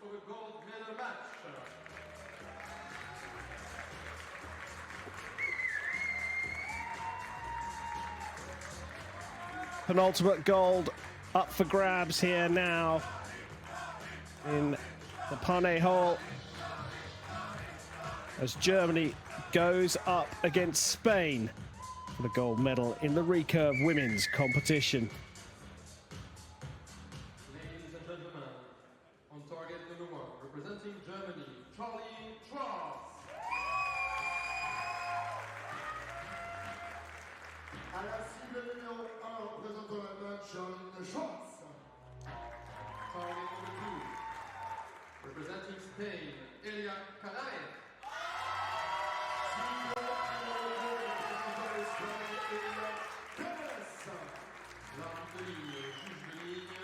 for the gold medal match. Penultimate gold up for grabs here now in the Pane Hall as Germany goes up against Spain for the gold medal in the recurve women's competition. Ladies and gentlemen, on target number 1, representing Germany, Charline Schwarz. À la cible numéro 1, représentant la main, Charline Schwarz. Target number 2, representing Spain, Elia, Canales. Cible numéro 2, représentant l'Espagne, Elia, Canales. L'arbitre de ligne, juge de ligne,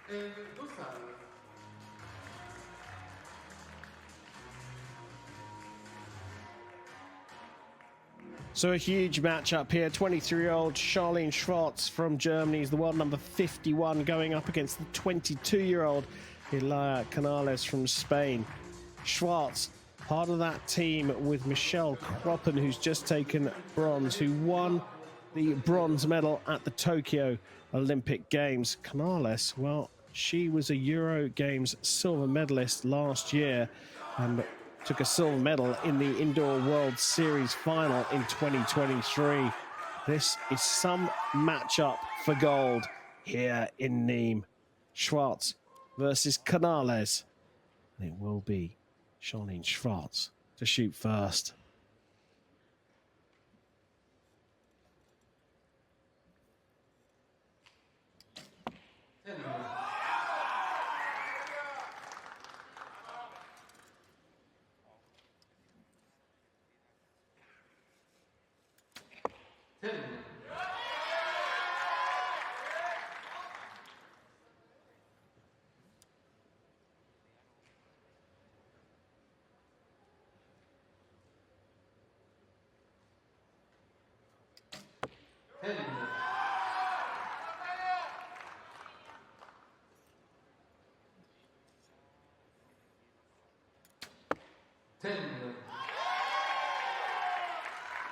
Elia Dossal. So a huge matchup here. 23-year-old Charline Schwarz from Germany is the world number 51 going up against the 22-year-old Elia Canales from Spain. Schwarz, part of that team with Michelle Kroppen, who's just taken bronze, who won the bronze medal at the Tokyo Olympic Games. Canales, well, she was a Euro Games silver medalist last year and took a silver medal in the Indoor World Series final in 2023. This is some matchup for gold here in Nîmes. Schwarz versus Canales. And it will be Charline Schwarz to shoot first.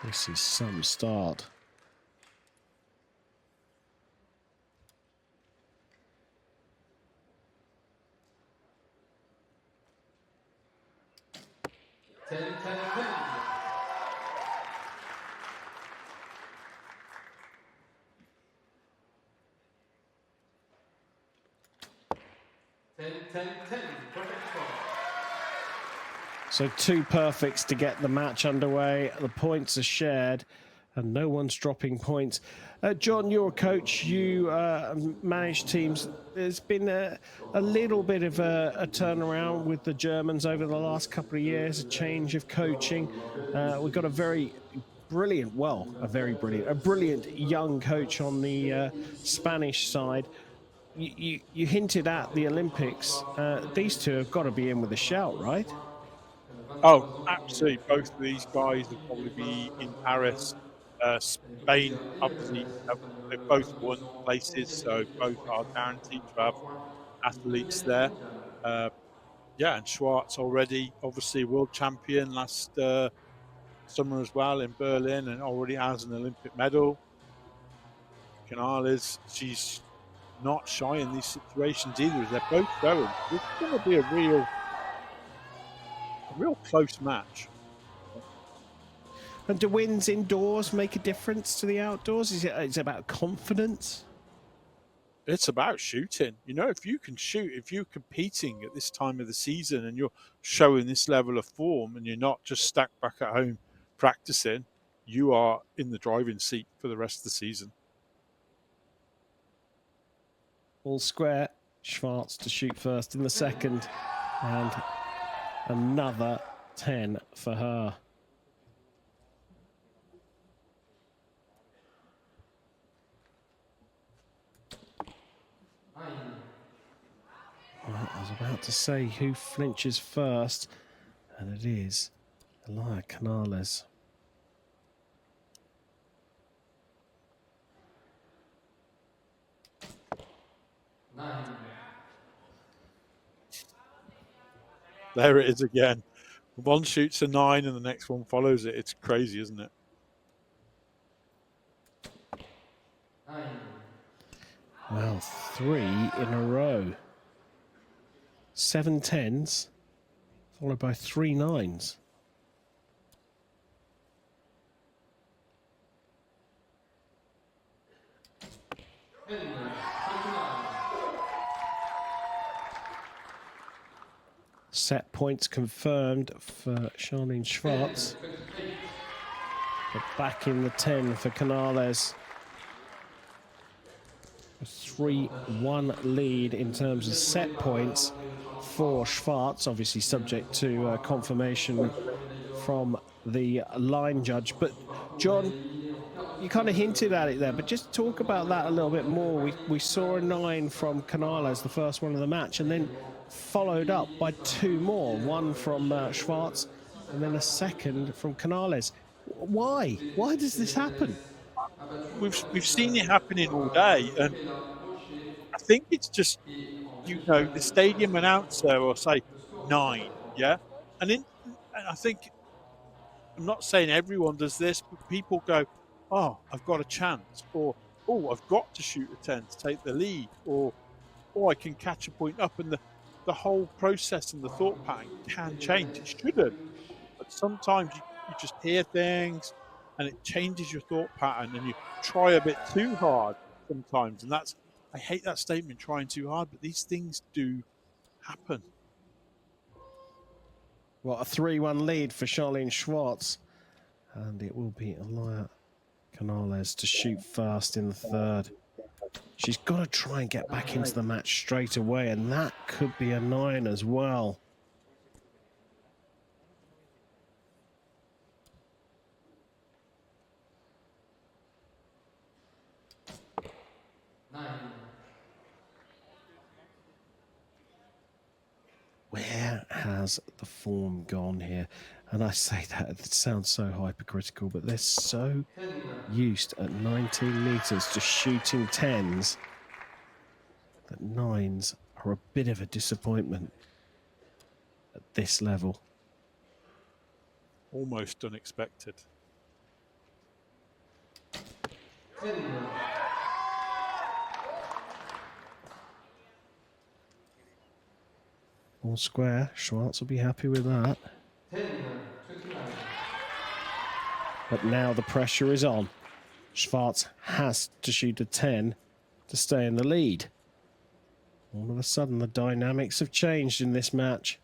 This is some start. So 2 perfects to get the match underway. The points are shared and no one's dropping points. John, you're a coach. You manage teams. There's been a little bit of a turnaround with the Germans over the last couple of years, a change of coaching. We've got a brilliant young coach on the Spanish side. You hinted at the Olympics. These two have got to be in with a shout, right? Oh, absolutely. Both of these guys will probably be in Paris. Spain, obviously, they've both won places, so both are guaranteed to have athletes there. Yeah, and Schwarz already, obviously, world champion last summer as well in Berlin and already has an Olympic medal. Canales, she's not shy in these situations either. They're both going. It's going to be a real close match. And do wins indoors make a difference to the outdoors? Is it about confidence? It's about shooting. You know, if you can shoot, if you're competing at this time of the season and you're showing this level of form and you're not just stuck back at home practicing, you are in the driving seat for the rest of the season. All square. Schwarz to shoot first in the second. And another 10 for her. Well, I was about to say who flinches first, and it is Elia Canales. There it is again. One shoots a 9 and the next one follows it. It's crazy, isn't it? 9. Well, 3 in a row. 7 10s, followed by 3 9s. Set points confirmed for Charline Schwarz. But back in the 10 for Canales. A 3-1 lead in terms of set points for Schwarz, obviously subject to confirmation from the line judge. But John, you kind of hinted at it there, but just talk about that a little bit more. We saw a 9 from Canales, the first one of the match, and then followed up by 2 more, one from Schwarz and then a second from Canales. Why? Why does this happen? We've seen it happening all day, and I think it's just, you know, the stadium announcer will say 9, yeah, and I think, I'm not saying everyone does this, but people go, oh, I've got a chance, or oh, I've got to shoot a 10 to take the lead, or I can catch a point up, and the whole process and the thought pattern can change. It shouldn't, but sometimes you just hear things and it changes your thought pattern, and you try a bit too hard sometimes, and I hate that statement, trying too hard, but these things do happen. Well, a 3-1 lead for Charline Schwarz, and it will be Elia Canales to shoot first in the third. She's got to try and get back into the match straight away, and that could be a 9 as well. Where has the form gone here? And I say that, it sounds so hypercritical, but they're so used at 19 metres to shooting 10s that 9s are a bit of a disappointment at this level. Almost unexpected. All square. Schwarz will be happy with that. But now the pressure is on. Schwarz has to shoot a 10 to stay in the lead. All of a sudden, the dynamics have changed in this match.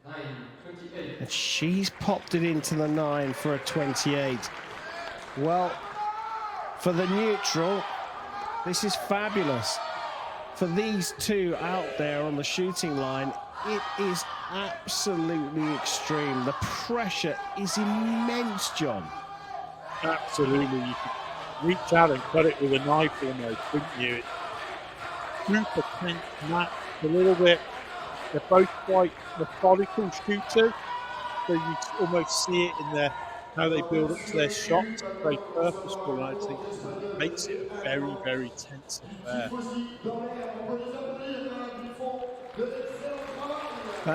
And she's popped it into the 9 for a 28. Well, for the neutral, this is fabulous. For these two out there on the shooting line, it is absolutely extreme. The pressure is immense, John. Absolutely. You could reach out and cut it with a knife almost, couldn't you? It's super tense match, a little bit. They're both quite methodical shooters, so you almost see it in their how they build up to their shots. Very purposeful, and I think it makes it a very, very tense affair.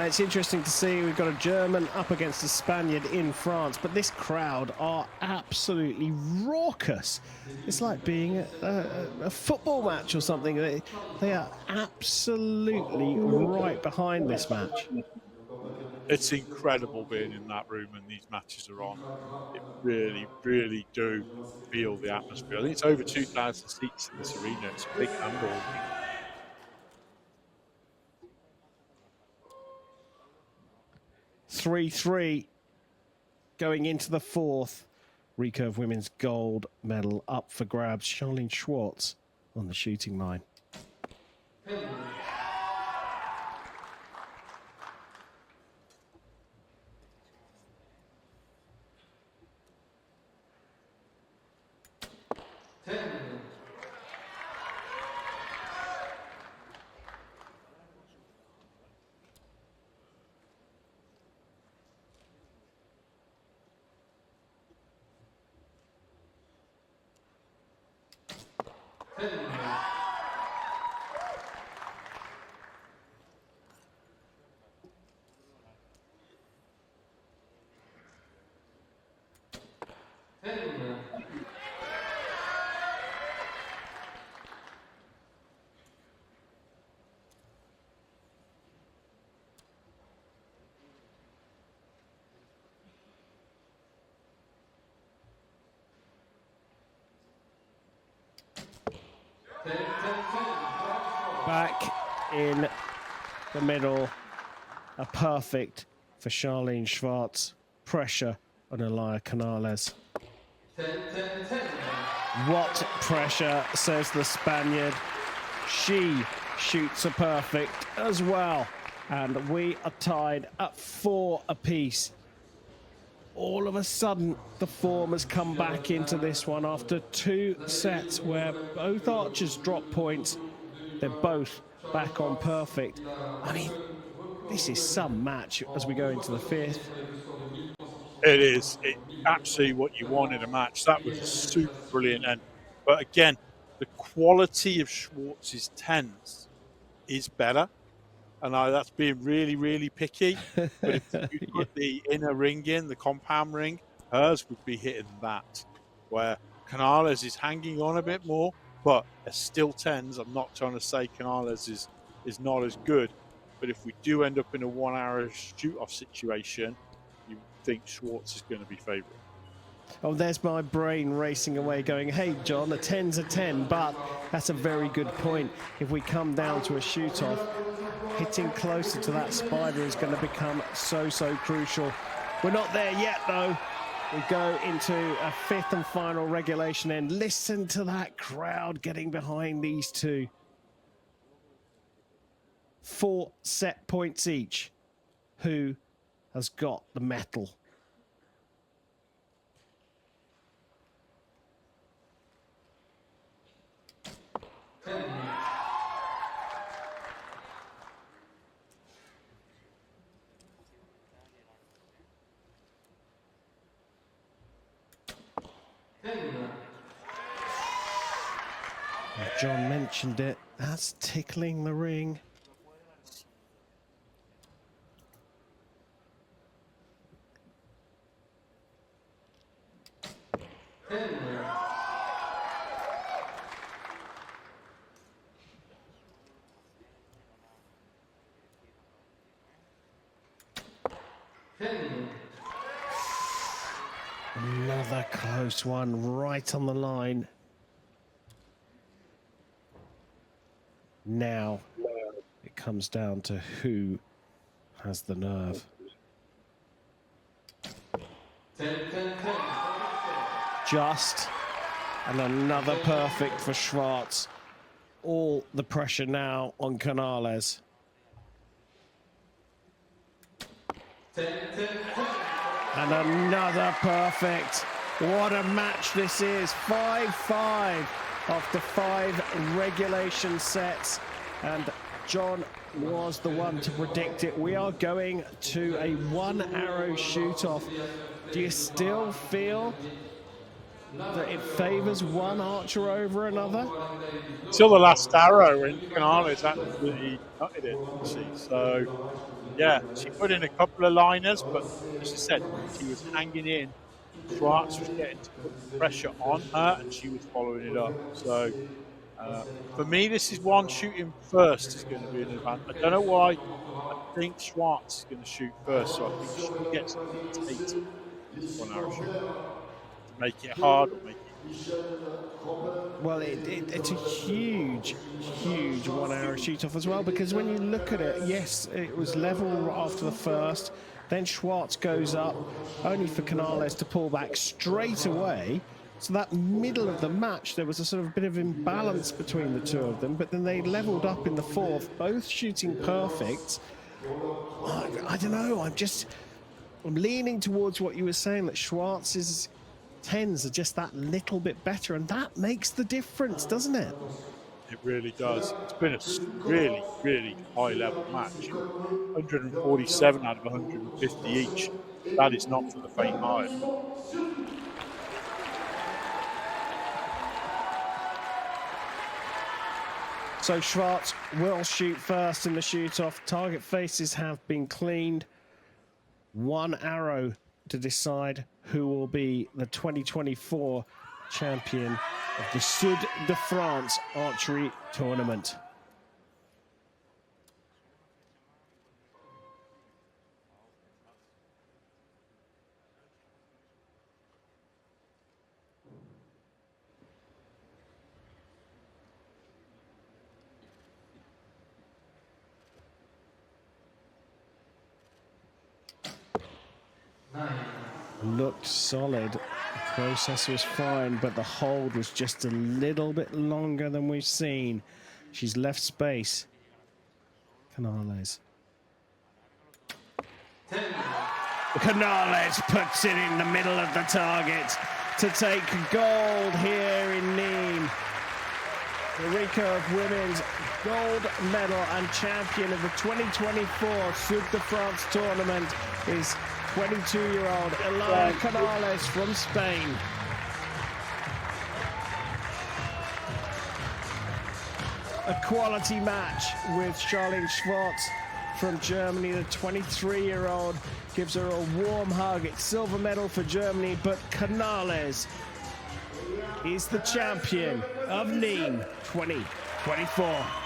It's interesting to see we've got a German up against a Spaniard in France, but this crowd are absolutely raucous. It's like being a football match or something. They are absolutely right behind this match. It's incredible being in that room when these matches are on. It really, really do feel the atmosphere. I think it's over 2,000 seats in this arena. It's a big number. 3-3 going into the fourth. Recurve women's gold medal up for grabs. Charline Schwarz on the shooting line. Back in the middle. A perfect for Charline Schwarz. Pressure on Elia Canales. 10-10-10. What pressure, says the Spaniard. She shoots a perfect as well. And we are tied at 4 apiece. All of a sudden, the form has come back into this one after 2 sets where both archers dropped points. They're both back on perfect. I mean, this is some match as we go into the 5th. It is. It's absolutely what you want in a match. That was a super brilliant end. But again, the quality of Schwarz's 10s is better. And that's being really, really picky. But if you put the inner ring in, the compound ring, hers would be hitting that. Where Canales is hanging on a bit more, but they're still 10s. I'm not trying to say Canales is not as good. But if we do end up in a 1 hour shoot-off situation, you think Schwarz is going to be favourite. Oh, there's my brain racing away going, hey, John, a 10's a 10, but that's a very good point. If we come down to a shoot-off, hitting closer to that spider is going to become so, so crucial. We're not there yet, though. We go into a 5th and final regulation end. Listen to that crowd getting behind these two. 4 set points each. Who has got the medal? John mentioned it. That's tickling the ring. Another close one right on the line. Now it comes down to who has the nerve. 10-10-10. Just, and another perfect for Schwarz. All the pressure now on Canales. 10-10-10. And another perfect. What a match this is. 5-5 after 5 regulation sets. And John was the one to predict it. We are going to a 1 arrow shoot-off. Do you still feel that it favours one archer over another? Till the last arrow, and Canales absolutely nutted it, you see. So, yeah, she put in a couple of liners, but as I said, she was hanging in. Schwarz was getting to put the pressure on her, and she was following it up. So, for me, this is one shooting first is going to be an advantage. I don't know why. I think Schwarz is going to shoot first, so I think she gets to dictate this 1 arrow shoot to make it hard or make it easy. Well, it's a huge 1 arrow shoot-off as well, because when you look at it, yes, it was level after the first, then Schwarz goes up, only for Canales to pull back straight away. So that middle of the match, there was a sort of bit of imbalance between the two of them, but then they leveled up in the 4th, both shooting perfect. I don't know, I'm leaning towards what you were saying, that Schwarz's 10s are just that little bit better, and that makes the difference, doesn't it? It really does. It's been a really, really high-level match. 147 out of 150 each. That is not for the faint-hearted. So Schwarz will shoot first in the shoot-off. Target faces have been cleaned. 1 arrow to decide who will be the 2024 champion of the Sud de France Archery Tournament. Looked solid. The process was fine, but the hold was just a little bit longer than we've seen. She's left space. Canales. Canales puts it in the middle of the target to take gold here in Nîmes. The recurve women's gold medal and champion of the 2024 Sud de France tournament is 22-year-old Elia Canales from Spain. A quality match with Charline Schwarz from Germany. The 23-year-old gives her a warm hug. It's silver medal for Germany, but Canales is the champion of Nîmes 2024.